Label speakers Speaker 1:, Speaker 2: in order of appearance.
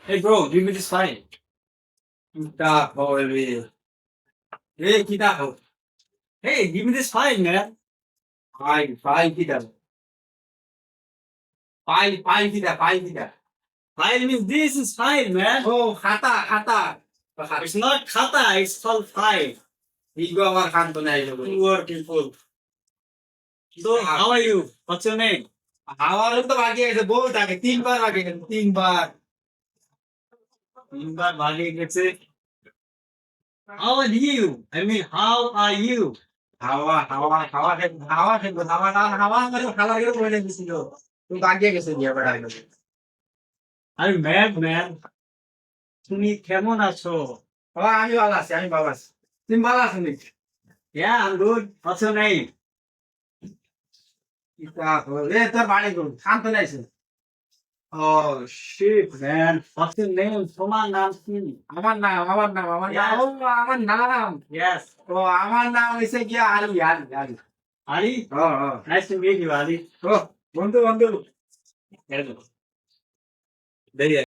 Speaker 1: Hey bro, give me this file.
Speaker 2: Baby. Hey, kita.
Speaker 1: Hey, give me this file, man.
Speaker 2: File kita. File kita.
Speaker 1: File means this is file, man.
Speaker 2: Oh, khata.
Speaker 1: It's not khata, it's called file.
Speaker 2: Igo আমার খান্ত নাই লোক।
Speaker 1: Poor people. So, how are you? What's your name?
Speaker 2: আমারও তো বাকি আছে বহুত আগে 3 বার বাকি গেছে 3 বার।
Speaker 1: তিনবার ভাগে গেছে। How are you? I mean, how are you?
Speaker 2: হাওয়া খেলবো হাওয়া মানে খালা গেলে বলে দিছিল। তুই বাকি গেছে দিয়ে বেড়া।
Speaker 1: Are you mad, man? তুমি কেমন আছো?
Speaker 2: আমি ভালো আছি তুমি ভালো আছো নি?
Speaker 1: Yeah, I'm good. What's your name?
Speaker 2: কিতা এ তোর বাড়ি কোন খান্ত নাইছে।
Speaker 1: Oh shit, man. What's your name? তোমার নাম কি?
Speaker 2: আমার নাম
Speaker 1: Yes.
Speaker 2: ও আমার নাম
Speaker 1: Yes.
Speaker 2: ও আমার নাম হইছে কি Ali.
Speaker 1: Ali?
Speaker 2: O
Speaker 1: Nice to meet you, Ali.
Speaker 2: ও বন্ধু
Speaker 1: There you go.